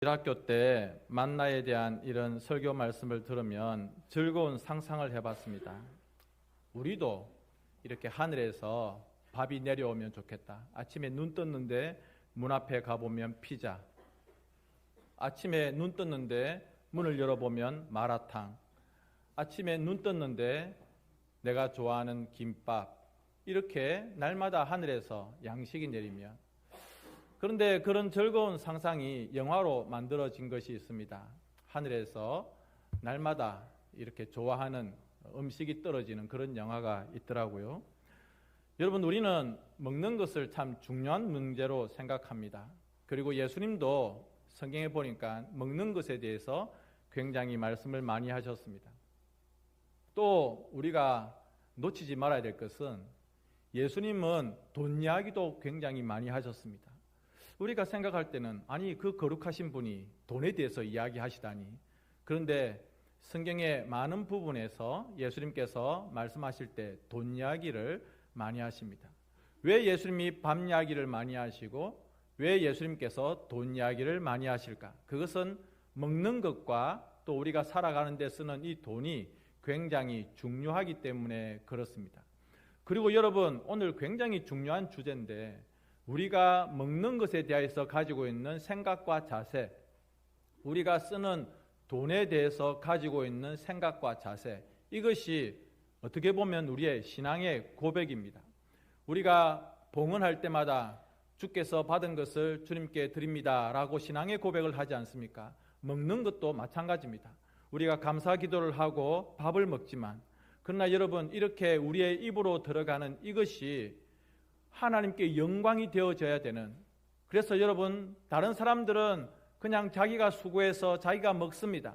1학교 때 만나에 대한 이런 설교 말씀을 들으면 즐거운 상상을 해봤습니다. 우리도 이렇게 하늘에서 밥이 내려오면 좋겠다. 아침에 눈 떴는데 문 앞에 가보면 피자, 아침에 눈 떴는데 문을 열어보면 마라탕, 아침에 눈 떴는데 내가 좋아하는 김밥, 이렇게 날마다 하늘에서 양식이 내리면, 그런데 그런 즐거운 상상이 영화로 만들어진 것이 있습니다. 하늘에서 날마다 이렇게 좋아하는 음식이 떨어지는 그런 영화가 있더라고요. 여러분, 우리는 먹는 것을 참 중요한 문제로 생각합니다. 그리고 예수님도 성경에 보니까 먹는 것에 대해서 굉장히 말씀을 많이 하셨습니다. 또 우리가 놓치지 말아야 될 것은 예수님은 돈 이야기도 굉장히 많이 하셨습니다. 우리가 생각할 때는 아니 그 거룩하신 분이 돈에 대해서 이야기하시다니. 그런데 성경의 많은 부분에서 예수님께서 말씀하실 때 돈 이야기를 많이 하십니다. 왜 예수님이 밥 이야기를 많이 하시고 왜 예수님께서 돈 이야기를 많이 하실까? 그것은 먹는 것과 또 우리가 살아가는 데 쓰는 이 돈이 굉장히 중요하기 때문에 그렇습니다. 그리고 여러분, 오늘 굉장히 중요한 주제인데 우리가 먹는 것에 대해서 가지고 있는 생각과 자세, 우리가 쓰는 돈에 대해서 가지고 있는 생각과 자세, 이것이 어떻게 보면 우리의 신앙의 고백입니다. 우리가 봉헌할 때마다 주께서 받은 것을 주님께 드립니다 라고 신앙의 고백을 하지 않습니까? 먹는 것도 마찬가지입니다. 우리가 감사 기도를 하고 밥을 먹지만, 그러나 여러분, 이렇게 우리의 입으로 들어가는 이것이 하나님께 영광이 되어져야 되는, 그래서 여러분, 다른 사람들은 그냥 자기가 수고해서 자기가 먹습니다.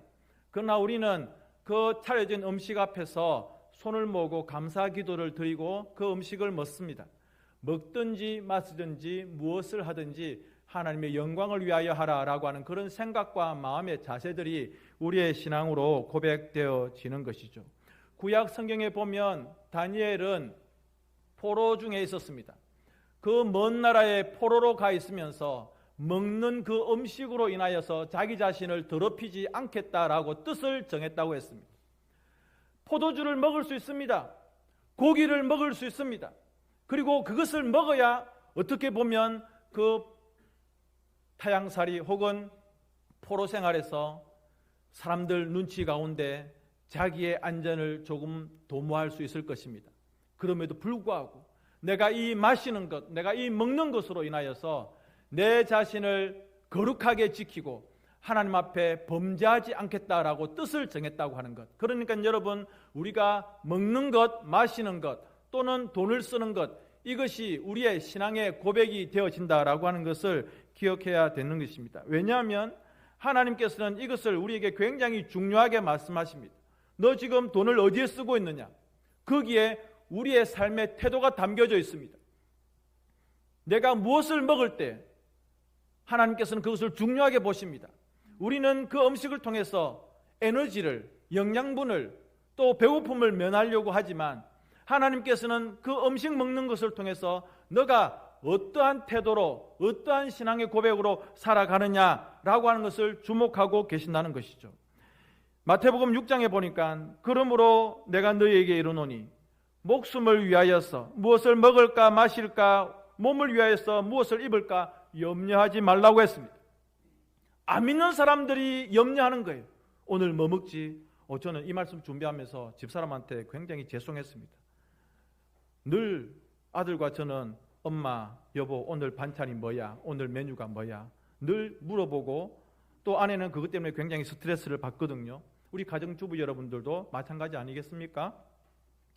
그러나 우리는 그 차려진 음식 앞에서 손을 모으고 감사 기도를 드리고 그 음식을 먹습니다. 먹든지 마시든지 무엇을 하든지 하나님의 영광을 위하여 하라라고 하는 그런 생각과 마음의 자세들이 우리의 신앙으로 고백되어지는 것이죠. 구약 성경에 보면 다니엘은 포로 중에 있었습니다. 그 먼 나라에 포로로 가 있으면서 먹는 그 음식으로 인하여서 자기 자신을 더럽히지 않겠다라고 뜻을 정했다고 했습니다. 포도주를 먹을 수 있습니다. 고기를 먹을 수 있습니다. 그리고 그것을 먹어야 어떻게 보면 그 타향살이 혹은 포로 생활에서 사람들 눈치 가운데 자기의 안전을 조금 도모할 수 있을 것입니다. 그럼에도 불구하고 내가 이 마시는 것, 내가 이 먹는 것으로 인하여서 내 자신을 거룩하게 지키고 하나님 앞에 범죄하지 않겠다라고 뜻을 정했다고 하는 것. 그러니까 여러분, 우리가 먹는 것, 마시는 것 또는 돈을 쓰는 것, 이것이 우리의 신앙의 고백이 되어진다라고 하는 것을 기억해야 되는 것입니다. 왜냐하면 하나님께서는 이것을 우리에게 굉장히 중요하게 말씀하십니다. 너 지금 돈을 어디에 쓰고 있느냐? 거기에 우리의 삶의 태도가 담겨져 있습니다. 내가 무엇을 먹을 때 하나님께서는 그것을 중요하게 보십니다. 우리는 그 음식을 통해서 에너지를, 영양분을 또 배고픔을 면하려고 하지만 하나님께서는 그 음식 먹는 것을 통해서 너가 어떠한 태도로, 어떠한 신앙의 고백으로 살아가느냐라고 하는 것을 주목하고 계신다는 것이죠. 마태복음 6장에 보니까 그러므로 내가 너희에게 이르노니 목숨을 위하여서 무엇을 먹을까 마실까, 몸을 위하여서 무엇을 입을까 염려하지 말라고 했습니다. 안 믿는 사람들이 염려하는 거예요. 오늘 뭐 먹지? 저는 이 말씀 준비하면서 집사람한테 굉장히 죄송했습니다. 늘 아들과 저는 엄마, 여보 오늘 반찬이 뭐야? 오늘 메뉴가 뭐야? 늘 물어보고 또 아내는 그것 때문에 굉장히 스트레스를 받거든요. 우리 가정주부 여러분들도 마찬가지 아니겠습니까?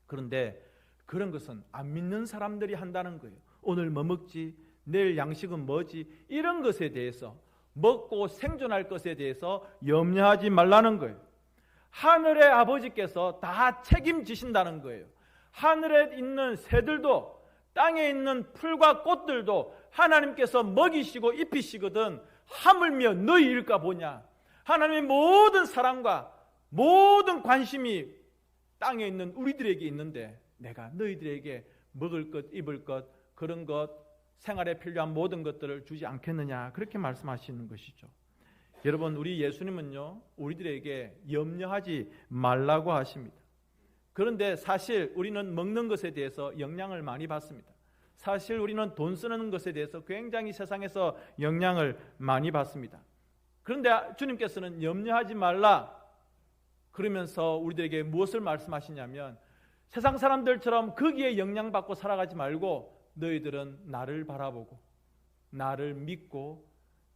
그런데 그런 것은 안 믿는 사람들이 한다는 거예요. 오늘 뭐 먹지? 내일 양식은 뭐지? 이런 것에 대해서, 먹고 생존할 것에 대해서 염려하지 말라는 거예요. 하늘의 아버지께서 다 책임지신다는 거예요. 하늘에 있는 새들도 땅에 있는 풀과 꽃들도 하나님께서 먹이시고 입히시거든 하물며 너희일까 보냐. 하나님의 모든 사랑과 모든 관심이 땅에 있는 우리들에게 있는데 내가 너희들에게 먹을 것, 입을 것, 그런 것, 생활에 필요한 모든 것들을 주지 않겠느냐, 그렇게 말씀하시는 것이죠. 여러분, 우리 예수님은요, 우리들에게 염려하지 말라고 하십니다. 그런데 사실 우리는 먹는 것에 대해서 영향을 많이 받습니다. 사실 우리는 돈 쓰는 것에 대해서 굉장히 세상에서 영향을 많이 받습니다. 그런데 주님께서는 염려하지 말라 그러면서 우리들에게 무엇을 말씀하시냐면, 세상 사람들처럼 거기에 영향받고 살아가지 말고 너희들은 나를 바라보고 나를 믿고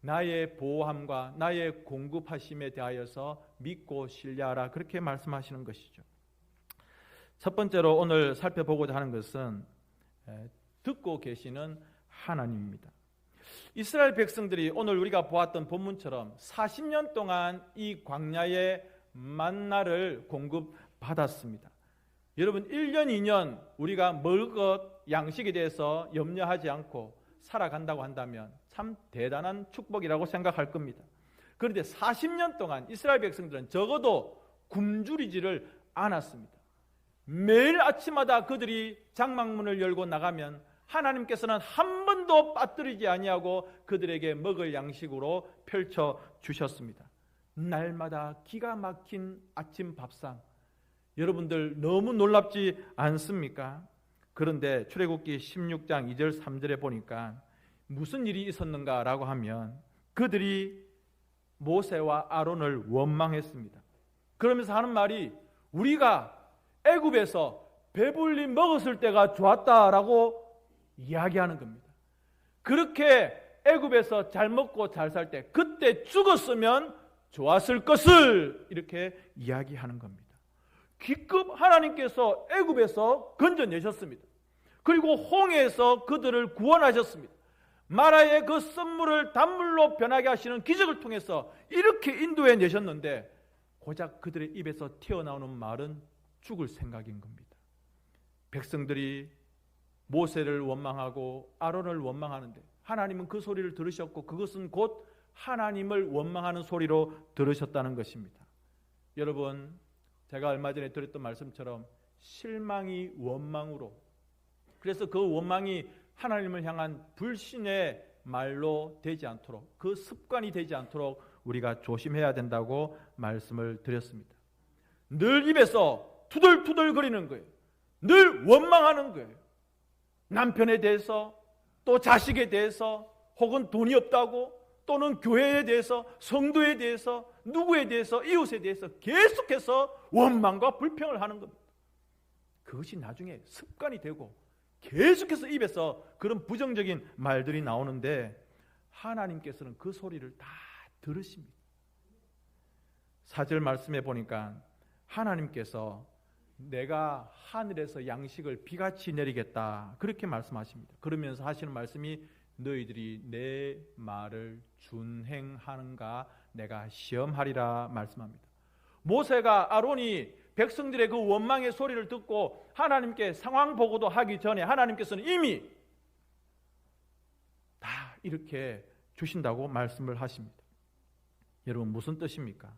나의 보호함과 나의 공급하심에 대하여서 믿고 신뢰하라, 그렇게 말씀하시는 것이죠. 첫 번째로 오늘 살펴보고자 하는 것은 듣고 계시는 하나님입니다. 이스라엘 백성들이 오늘 우리가 보았던 본문처럼 40년 동안 이 광야의 만나를 공급받았습니다. 여러분, 1년 2년 우리가 먹을 것, 양식에 대해서 염려하지 않고 살아간다고 한다면 참 대단한 축복이라고 생각할 겁니다. 그런데 40년 동안 이스라엘 백성들은 적어도 굶주리지를 않았습니다. 매일 아침마다 그들이 장막문을 열고 나가면 하나님께서는 한 번도 빠뜨리지 아니하고 그들에게 먹을 양식으로 펼쳐 주셨습니다. 날마다 기가 막힌 아침 밥상, 여러분들 너무 놀랍지 않습니까? 그런데 출애굽기 16장 2절 3절에 보니까 무슨 일이 있었는가라고 하면 그들이 모세와 아론을 원망했습니다. 그러면서 하는 말이, 우리가 애굽에서 배불리 먹었을 때가 좋았다라고 이야기하는 겁니다. 그렇게 애굽에서 잘 먹고 잘 살 때, 그때 죽었으면 좋았을 것을 이렇게 이야기하는 겁니다. 기껏 하나님께서 애굽에서 건져내셨습니다. 그리고 홍해에서 그들을 구원하셨습니다. 마라의 그 썸물을 단물로 변하게 하시는 기적을 통해서 이렇게 인도해 내셨는데, 고작 그들의 입에서 튀어나오는 말은 죽을 생각인 겁니다. 백성들이 모세를 원망하고 아론을 원망하는데 하나님은 그 소리를 들으셨고, 그것은 곧 하나님을 원망하는 소리로 들으셨다는 것입니다. 여러분, 제가 얼마 전에 드렸던 말씀처럼 실망이 원망으로, 그래서 그 원망이 하나님을 향한 불신의 말로 되지 않도록, 그 습관이 되지 않도록 우리가 조심해야 된다고 말씀을 드렸습니다. 늘 입에서 투덜투덜거리는 거예요. 늘 원망하는 거예요. 남편에 대해서, 또 자식에 대해서, 혹은 돈이 없다고, 또는 교회에 대해서, 성도에 대해서, 누구에 대해서, 이웃에 대해서 계속해서 원망과 불평을 하는 겁니다. 그것이 나중에 습관이 되고 계속해서 입에서 그런 부정적인 말들이 나오는데, 하나님께서는 그 소리를 다 들으십니다. 4절 말씀해 보니까 하나님께서 내가 하늘에서 양식을 비같이 내리겠다, 그렇게 말씀하십니다. 그러면서 하시는 말씀이, 너희들이 내 말을 준행하는가 내가 시험하리라 말씀합니다. 모세가, 아론이 백성들의 그 원망의 소리를 듣고 하나님께 상황 보고도 하기 전에 하나님께서는 이미 다 이렇게 주신다고 말씀을 하십니다. 여러분, 무슨 뜻입니까?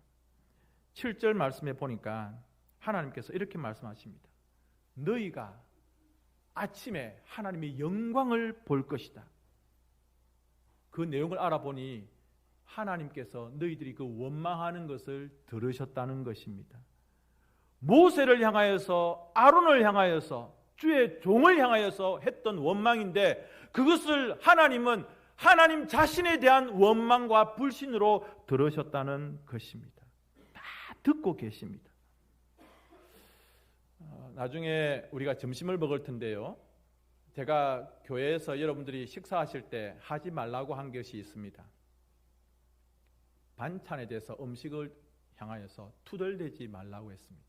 7절 말씀에 보니까 하나님께서 이렇게 말씀하십니다. 너희가 아침에 하나님의 영광을 볼 것이다. 그 내용을 알아보니 하나님께서 너희들이 그 원망하는 것을 들으셨다는 것입니다. 모세를 향하여서, 아론을 향하여서, 주의 종을 향하여서 했던 원망인데, 그것을 하나님은 하나님 자신에 대한 원망과 불신으로 들으셨다는 것입니다. 다 듣고 계십니다. 나중에 우리가 점심을 먹을 텐데요, 제가 교회에서 여러분들이 식사하실 때 하지 말라고 한 것이 있습니다. 반찬에 대해서, 음식을 향하여서 투덜대지 말라고 했습니다.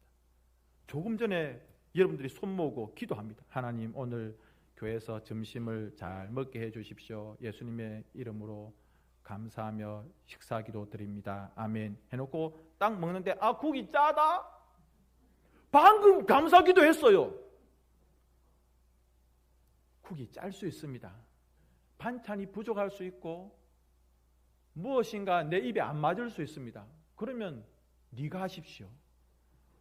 조금 전에 여러분들이 손 모으고 기도합니다. 하나님, 오늘 교회에서 점심을 잘 먹게 해 주십시오. 예수님의 이름으로 감사하며 식사기도 드립니다. 아멘 해놓고 딱 먹는데, 아, 국이 짜다? 방금 감사기도 했어요. 국이 짤 수 있습니다. 반찬이 부족할 수 있고 무엇인가 내 입에 안 맞을 수 있습니다. 그러면 네가 하십시오.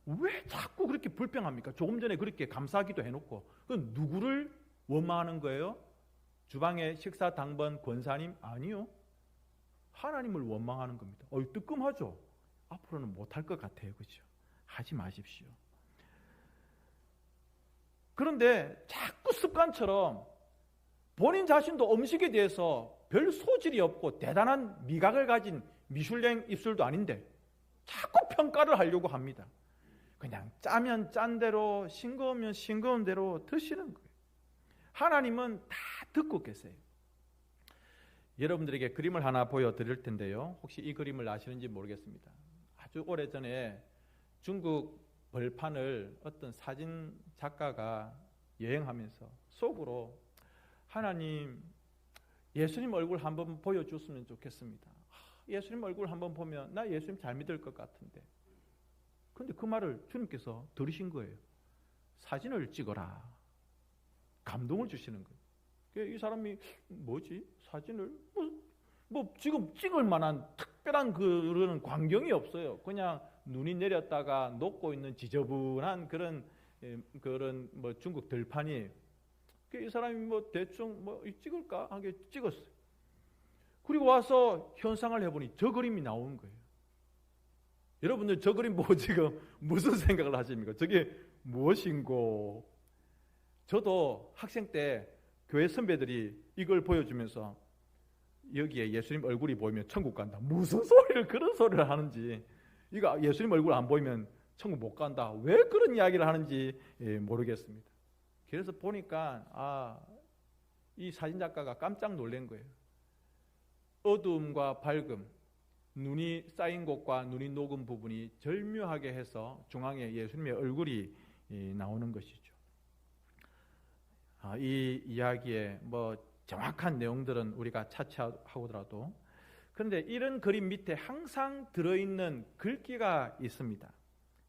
왜 자꾸 그렇게 불평합니까? 조금 전에 그렇게 감사기도 해놓고. 그건 누구를 원망하는 거예요? 주방의 식사 당번 권사님? 아니요. 하나님을 원망하는 겁니다. 뜨끔하죠? 앞으로는 못할 것 같아요. 그렇죠? 하지 마십시오. 그런데 자꾸 습관처럼 본인 자신도 음식에 대해서 별 소질이 없고 대단한 미각을 가진 미슐랭 입술도 아닌데 자꾸 평가를 하려고 합니다. 그냥 짜면 짠 대로, 싱거우면 싱거운 대로 드시는 거예요. 하나님은 다 듣고 계세요. 여러분들에게 그림을 하나 보여드릴 텐데요. 혹시 이 그림을 아시는지 모르겠습니다. 아주 오래전에 중국 벌판을 어떤 사진 작가가 여행하면서 속으로 하나님, 예수님 얼굴 한번 보여줬으면 좋겠습니다. 예수님 얼굴 한번 보면 나 예수님 잘 믿을 것 같은데. 그런데 그 말을 주님께서 들으신 거예요. 사진을 찍어라. 감동을 주시는 거예요. 이 사람이 뭐지? 사진을 뭐 지금 찍을 만한 특별한 그런 광경이 없어요. 그냥 눈이 내렸다가 녹고 있는 지저분한 그런 뭐 중국 들판이에요. 이 사람이 뭐 대충 뭐 찍을까 하게 찍었어요. 그리고 와서 현상을 해보니 저 그림이 나오는 거예요. 여러분들 저 그림 보고 지금 무슨 생각을 하십니까? 저게 무엇인고? 저도 학생 때 교회 선배들이 이걸 보여주면서 여기에 예수님 얼굴이 보이면 천국 간다. 무슨 소리를 그런 소리를 하는지, 이거 예수님 얼굴 안 보이면 천국 못 간다. 왜 그런 이야기를 하는지 모르겠습니다. 그래서 보니까 이 사진 작가가 깜짝 놀란 거예요. 어두움과 밝음, 눈이 쌓인 곳과 눈이 녹은 부분이 절묘하게 해서 중앙에 예수님의 얼굴이 나오는 것이죠. 이 이야기의 뭐 정확한 내용들은 우리가 차치하고더라도, 그런데 이런 그림 밑에 항상 들어있는 글귀가 있습니다.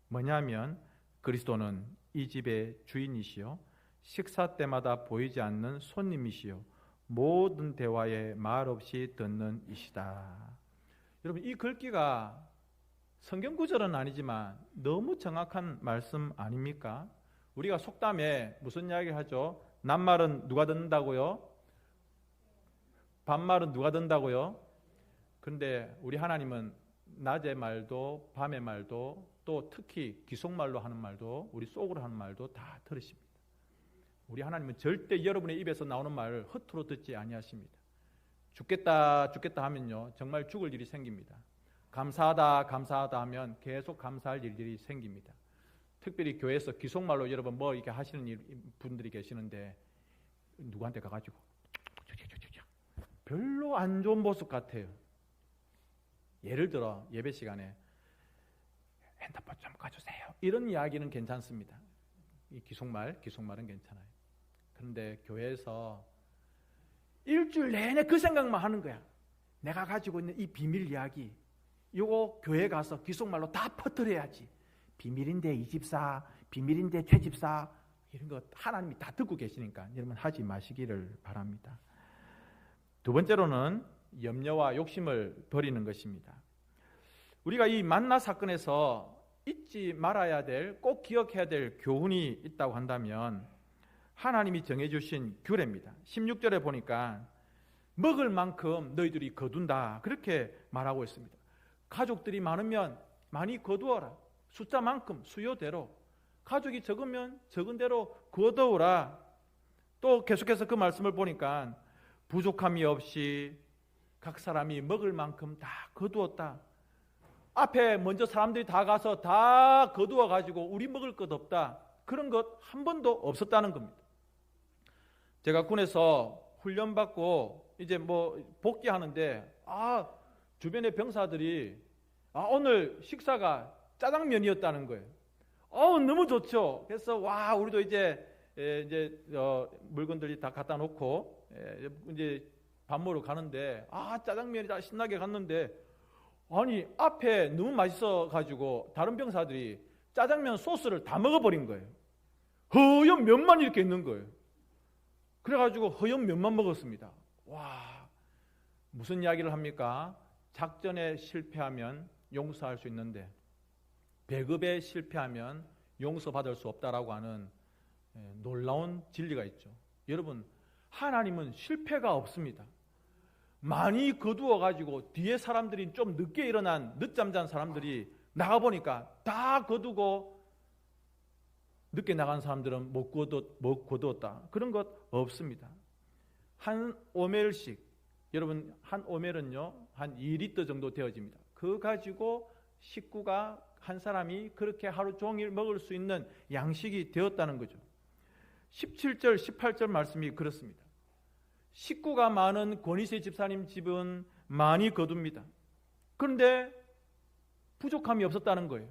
뭐냐면 그리스도는 이 집의 주인이시요 식사 때마다 보이지 않는 손님이시요 모든 대화에 말 없이 듣는 이시다. 여러분, 이 글귀가 성경 구절은 아니지만 너무 정확한 말씀 아닙니까? 우리가 속담에 무슨 이야기를 하죠? 낱말은 누가 듣는다고요? 반말은 누가 듣는다고요? 그런데 우리 하나님은 낮의 말도 밤의 말도 또 특히 기속말로 하는 말도 우리 속으로 하는 말도 다 들으십니다. 우리 하나님은 절대 여러분의 입에서 나오는 말을 허투루 듣지 아니하십니다. 죽겠다 하면요 정말 죽을 일이 생깁니다. 감사하다 하면 계속 감사할 일들이 생깁니다. 특별히 교회에서 기속말로 여러분 뭐 이렇게 하시는 분들이 계시는데 누구한테 가가지고 별로 안 좋은 모습 같아요. 예를 들어 예배 시간에 핸드폰 좀 가주세요. 이런 이야기는 괜찮습니다. 이 기속말은 괜찮아요. 그런데 교회에서 일주일 내내 그 생각만 하는 거야. 내가 가지고 있는 이 비밀 이야기, 이거 교회 가서 기속말로 다 퍼뜨려야지. 비밀인데 이 집사, 비밀인데 최 집사, 이런 거 하나님이 다 듣고 계시니까 여러분 하지 마시기를 바랍니다. 두 번째로는 염려와 욕심을 버리는 것입니다. 우리가 이 만나 사건에서 잊지 말아야 될, 꼭 기억해야 될 교훈이 있다고 한다면 하나님이 정해주신 규례입니다. 16절에 보니까 먹을 만큼 너희들이 거둔다, 그렇게 말하고 있습니다. 가족들이 많으면 많이 거두어라. 숫자만큼 수요대로. 가족이 적으면 적은 대로 거두어라. 또 계속해서 그 말씀을 보니까 부족함이 없이 각 사람이 먹을 만큼 다 거두었다. 앞에 먼저 사람들이 다 가서 다 거두어 가지고 우리 먹을 것 없다, 그런 것 한 번도 없었다는 겁니다. 제가 군에서 훈련받고 이제 뭐 복귀하는데 주변의 병사들이 오늘 식사가 짜장면이었다는 거예요. 너무 좋죠. 그래서 우리도 이제 물건들이 다 갖다 놓고 이제 밥 먹으러 가는데 짜장면이다 신나게 갔는데, 아니 앞에 너무 맛있어 가지고 다른 병사들이 짜장면 소스를 다 먹어버린 거예요. 허연 면만 이렇게 있는 거예요. 그래가지고 허연 면만 먹었습니다. 무슨 이야기를 합니까? 작전에 실패하면 용서할 수 있는데 배급에 실패하면 용서받을 수 없다라고 하는 놀라운 진리가 있죠. 여러분, 하나님은 실패가 없습니다. 많이 거두어가지고 뒤에 사람들이 좀 늦게 일어난 늦잠 잔 사람들이 나가보니까 다 거두고 늦게 나간 사람들은 못 거두었다. 그런 것 없습니다. 한 오멜씩, 여러분 한 오멜은요 한 2리터 정도 되어집니다. 그거 가지고 식구가 한 사람이 그렇게 하루 종일 먹을 수 있는 양식이 되었다는 거죠. 17절 18절 말씀이 그렇습니다. 식구가 많은 권위세 집사님 집은 많이 거둡니다. 그런데 부족함이 없었다는 거예요.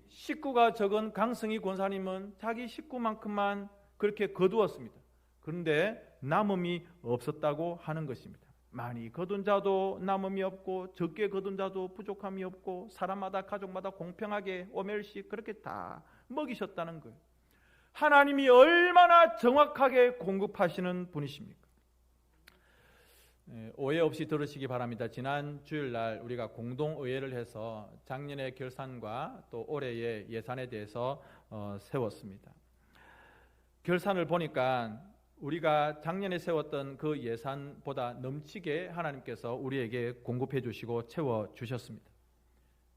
식구가 적은 강성희 권사님은 자기 식구만큼만 그렇게 거두었습니다. 그런데 남음이 없었다고 하는 것입니다. 많이 거둔 자도 남음이 없고 적게 거둔 자도 부족함이 없고 사람마다 가족마다 공평하게 오멜씩 그렇게 다 먹이셨다는 거예요. 하나님이 얼마나 정확하게 공급하시는 분이십니까? 오해 없이 들으시기 바랍니다. 지난 주일날 우리가 공동의회를 해서 작년의 결산과 또 올해의 예산에 대해서 세웠습니다. 결산을 보니까 우리가 작년에 세웠던 그 예산보다 넘치게 하나님께서 우리에게 공급해 주시고 채워 주셨습니다.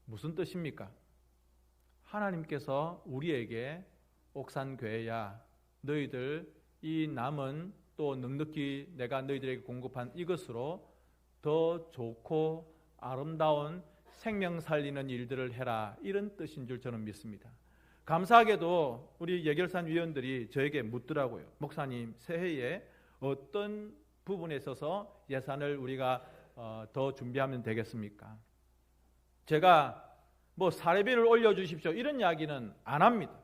무슨 뜻입니까? 하나님께서 우리에게 옥산교회야 너희들 이 남은 또 넉넉히 내가 너희들에게 공급한 이것으로 더 좋고 아름다운 생명 살리는 일들을 해라, 이런 뜻인 줄 저는 믿습니다. 감사하게도 우리 예결산 위원들이 저에게 묻더라고요. 목사님, 새해에 어떤 부분에 있어서 예산을 우리가 더 준비하면 되겠습니까? 제가 뭐 사례비를 올려주십시오 이런 이야기는 안 합니다.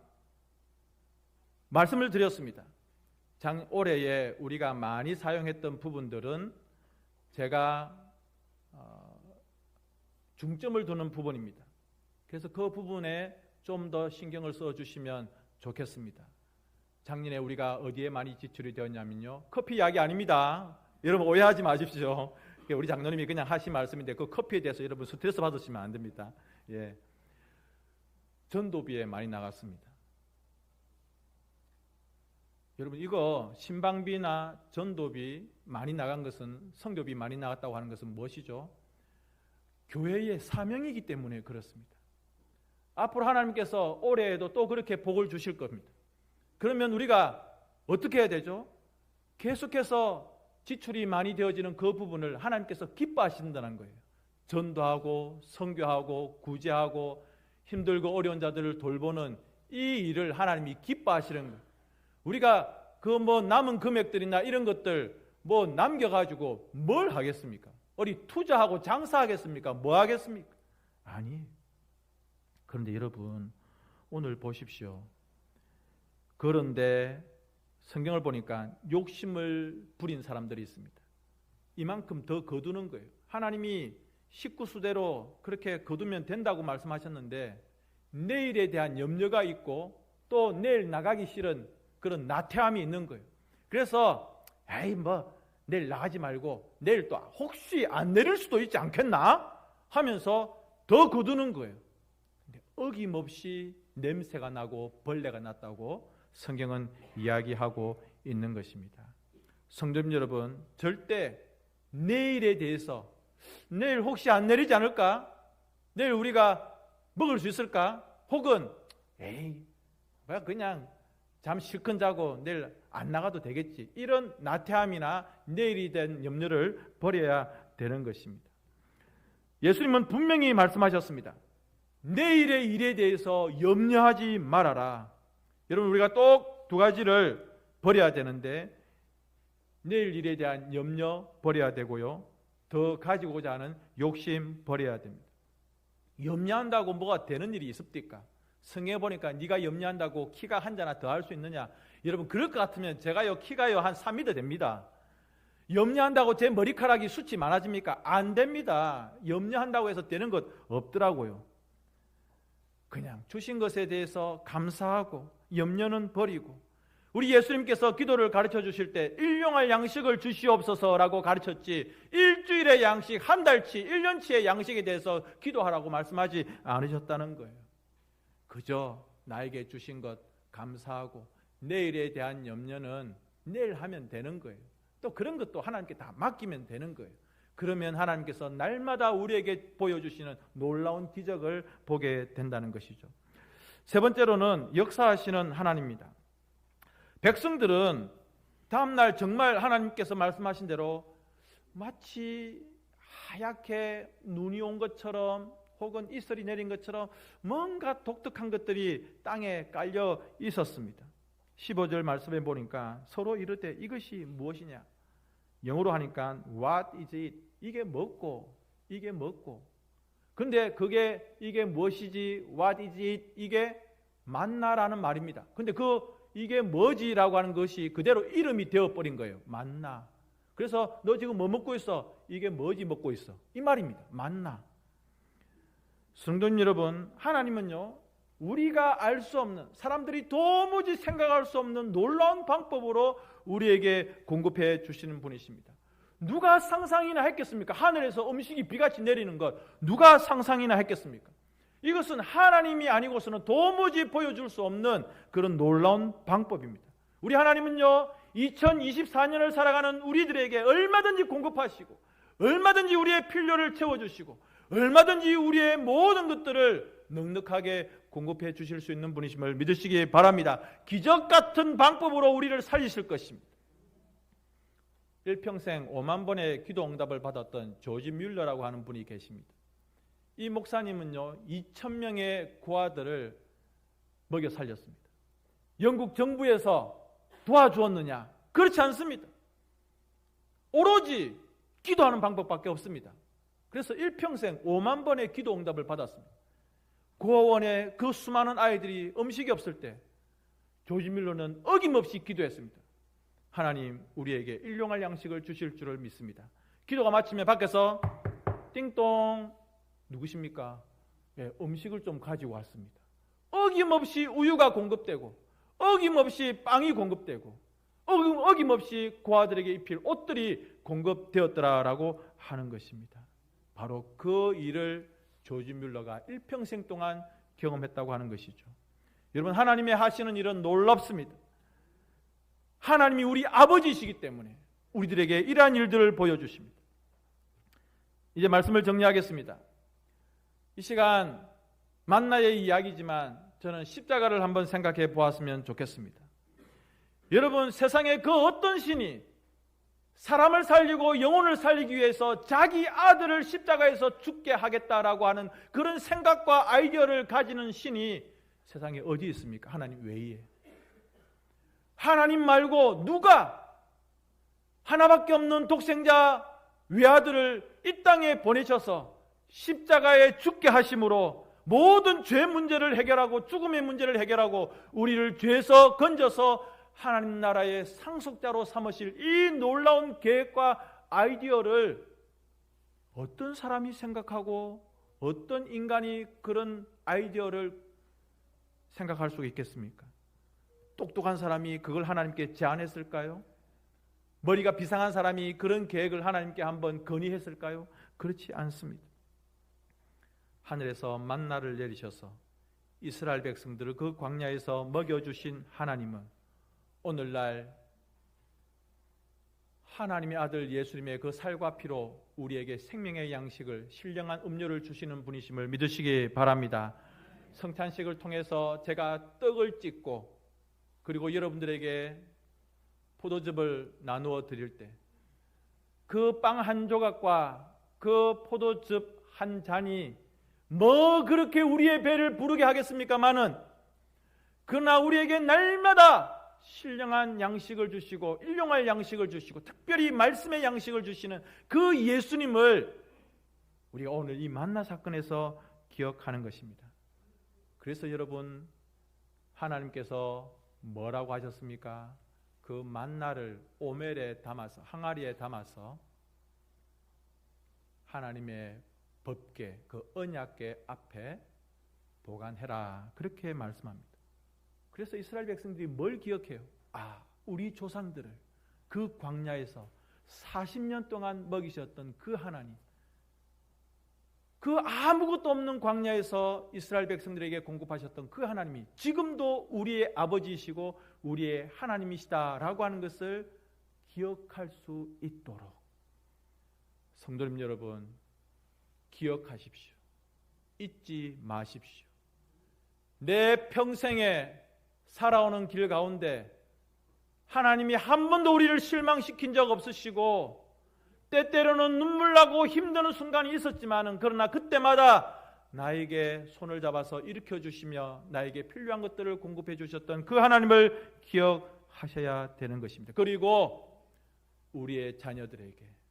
말씀을 드렸습니다. 올해에 우리가 많이 사용했던 부분들은 제가 중점을 두는 부분입니다. 그래서 그 부분에 좀 더 신경을 써주시면 좋겠습니다. 작년에 우리가 어디에 많이 지출이 되었냐면요, 커피 이야기 아닙니다. 여러분 오해하지 마십시오. 우리 장로님이 그냥 하신 말씀인데 그 커피에 대해서 여러분 스트레스 받으시면 안 됩니다. 예, 전도비에 많이 나갔습니다. 여러분 이거 신방비나 전도비 많이 나간 것은, 선교비 많이 나갔다고 하는 것은 무엇이죠? 교회의 사명이기 때문에 그렇습니다. 앞으로 하나님께서 올해에도 또 그렇게 복을 주실 겁니다. 그러면 우리가 어떻게 해야 되죠? 계속해서 지출이 많이 되어지는 그 부분을 하나님께서 기뻐하신다는 거예요. 전도하고 선교하고 구제하고 힘들고 어려운 자들을 돌보는 이 일을 하나님이 기뻐하시는 거예요. 우리가 그 뭐 남은 금액들이나 이런 것들 뭐 남겨가지고 뭘 하겠습니까? 어디 투자하고 장사하겠습니까? 뭐 하겠습니까? 아니. 그런데 여러분 오늘 보십시오. 그런데 성경을 보니까 욕심을 부린 사람들이 있습니다. 이만큼 더 거두는 거예요. 하나님이 식구 수대로 그렇게 거두면 된다고 말씀하셨는데 내일에 대한 염려가 있고 또 내일 나가기 싫은 그런 나태함이 있는 거예요. 그래서 에이 뭐 내일 나가지 말고 내일 또 혹시 안 내릴 수도 있지 않겠나 하면서 더 거두는 거예요. 근데 어김없이 냄새가 나고 벌레가 났다고 성경은 이야기하고 있는 것입니다. 성도님 여러분, 절대 내일에 대해서 내일 혹시 안 내리지 않을까? 내일 우리가 먹을 수 있을까? 혹은 에이 그냥 잠 실컷 자고 내일 안 나가도 되겠지, 이런 나태함이나 내일이 된 염려를 버려야 되는 것입니다. 예수님은 분명히 말씀하셨습니다. 내일의 일에 대해서 염려하지 말아라. 여러분 우리가 또 두 가지를 버려야 되는데 내일 일에 대한 염려 버려야 되고요, 더 가지고 오자 하는 욕심 버려야 됩니다. 염려한다고 뭐가 되는 일이 있습니까? 성경에 보니까 네가 염려한다고 키가 한 자나 더 할 수 있느냐? 여러분 그럴 것 같으면 제가요 키가요 한 3m 됩니다. 염려한다고 제 머리카락이 숱이 많아집니까? 안 됩니다. 염려한다고 해서 되는 것 없더라고요. 그냥 주신 것에 대해서 감사하고 염려는 버리고, 우리 예수님께서 기도를 가르쳐 주실 때 일용할 양식을 주시옵소서라고 가르쳤지 일주일의 양식, 한 달치, 1년치의 양식에 대해서 기도하라고 말씀하지 않으셨다는 거예요. 그저 나에게 주신 것 감사하고 내일에 대한 염려는 내일 하면 되는 거예요. 또 그런 것도 하나님께 다 맡기면 되는 거예요. 그러면 하나님께서 날마다 우리에게 보여주시는 놀라운 기적을 보게 된다는 것이죠. 세 번째로는 역사하시는 하나님입니다. 백성들은 다음날 정말 하나님께서 말씀하신 대로 마치 하얗게 눈이 온 것처럼 혹은 이슬이 내린 것처럼 뭔가 독특한 것들이 땅에 깔려 있었습니다. 15절 말씀에 보니까 서로 이르되 이것이 무엇이냐? 영어로 하니까 what is it? 이게 뭐고 이게 뭐고. 근데 이게 무엇이지? what is it? 이게 만나라는 말입니다. 근데 이게 뭐지라고 하는 것이 그대로 이름이 되어버린 거예요. 만나. 그래서 너 지금 뭐 먹고 있어? 이게 뭐지 먹고 있어? 이 말입니다. 만나. 성도님 여러분, 하나님은요, 우리가 알 수 없는, 사람들이 도무지 생각할 수 없는 놀라운 방법으로 우리에게 공급해 주시는 분이십니다. 누가 상상이나 했겠습니까? 하늘에서 음식이 비같이 내리는 것 누가 상상이나 했겠습니까? 이것은 하나님이 아니고서는 도무지 보여줄 수 없는 그런 놀라운 방법입니다. 우리 하나님은요, 2024년을 살아가는 우리들에게 얼마든지 공급하시고 얼마든지 우리의 필요를 채워주시고 얼마든지 우리의 모든 것들을 넉넉하게 공급해 주실 수 있는 분이심을 믿으시기 바랍니다. 기적 같은 방법으로 우리를 살리실 것입니다. 일평생 5만 번의 기도 응답을 받았던 조지 뮬러라고 하는 분이 계십니다. 이 목사님은요, 2,000명의 고아들을 먹여 살렸습니다. 영국 정부에서 도와주었느냐? 그렇지 않습니다. 오로지 기도하는 방법밖에 없습니다. 그래서 일평생 5만 번의 기도 응답을 받았습니다. 고아원에 그 수많은 아이들이 음식이 없을 때 조지 뮬러는 어김없이 기도했습니다. 하나님, 우리에게 일용할 양식을 주실 줄을 믿습니다. 기도가 마치면 밖에서 띵동, 누구십니까? 네, 음식을 좀 가지고 왔습니다. 어김없이 우유가 공급되고 어김없이 빵이 공급되고 어김없이 고아들에게 입힐 옷들이 공급되었더라라고 하는 것입니다. 바로 그 일을 조지 뮬러가 일평생 동안 경험했다고 하는 것이죠. 여러분, 하나님의 하시는 일은 놀랍습니다. 하나님이 우리 아버지이시기 때문에 우리들에게 이러한 일들을 보여주십니다. 이제 말씀을 정리하겠습니다. 이 시간 만나의 이야기지만 저는 십자가를 한번 생각해 보았으면 좋겠습니다. 여러분, 세상에 그 어떤 신이 사람을 살리고 영혼을 살리기 위해서 자기 아들을 십자가에서 죽게 하겠다라고 하는 그런 생각과 아이디어를 가지는 신이 세상에 어디 있습니까? 하나님 외에. 하나님 말고 누가 하나밖에 없는 독생자 외아들을 이 땅에 보내셔서 십자가에 죽게 하심으로 모든 죄 문제를 해결하고 죽음의 문제를 해결하고 우리를 죄에서 건져서 하나님 나라의 상속자로 삼으실 이 놀라운 계획과 아이디어를 어떤 사람이 생각하고 어떤 인간이 그런 아이디어를 생각할 수 있겠습니까? 똑똑한 사람이 그걸 하나님께 제안했을까요? 머리가 비상한 사람이 그런 계획을 하나님께 한번 건의했을까요? 그렇지 않습니다. 하늘에서 만나를 내리셔서 이스라엘 백성들을 그 광야에서 먹여주신 하나님은 오늘날 하나님의 아들 예수님의 그 살과 피로 우리에게 생명의 양식을 신령한 음료를 주시는 분이심을 믿으시기 바랍니다. 성찬식을 통해서 제가 떡을 찢고 그리고 여러분들에게 포도즙을 나누어 드릴 때 그 빵 한 조각과 그 포도즙 한 잔이 뭐 그렇게 우리의 배를 부르게 하겠습니까마는 그러나 우리에게 날마다 신령한 양식을 주시고 일용할 양식을 주시고 특별히 말씀의 양식을 주시는 그 예수님을 우리가 오늘 이 만나 사건에서 기억하는 것입니다. 그래서 여러분, 하나님께서 뭐라고 하셨습니까? 그 만나를 오멜에 담아서, 항아리에 담아서 하나님의 법궤, 그 언약궤 앞에 보관해라, 그렇게 말씀합니다. 그래서 이스라엘 백성들이 뭘 기억해요? 우리 조상들을 그 광야에서 40년 동안 먹이셨던 그 하나님, 그 아무것도 없는 광야에서 이스라엘 백성들에게 공급하셨던 그 하나님이 지금도 우리의 아버지이시고 우리의 하나님이시다라고 하는 것을 기억할 수 있도록 성도님 여러분, 기억하십시오. 잊지 마십시오. 내 평생에 살아오는 길 가운데 하나님이 한 번도 우리를 실망시킨 적 없으시고 때때로는 눈물 나고 힘드는 순간이 있었지만 그러나 그때마다 나에게 손을 잡아서 일으켜 주시며 나에게 필요한 것들을 공급해 주셨던 그 하나님을 기억하셔야 되는 것입니다. 그리고 우리의 자녀들에게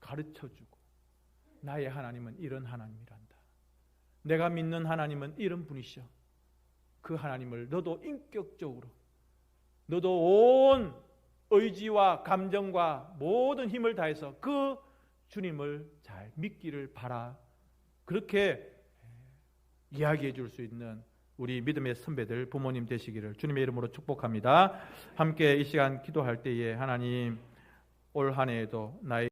가르쳐주고 나의 하나님은 이런 하나님이란다. 내가 믿는 하나님은 이런 분이셔. 그 하나님을 너도 인격적으로 너도 온 의지와 감정과 모든 힘을 다해서 그 주님을 잘 믿기를 바라. 그렇게 이야기해 줄 수 있는 우리 믿음의 선배들, 부모님 되시기를 주님의 이름으로 축복합니다. 함께 이 시간 기도할 때에 하나님, 올 한 해에도 나의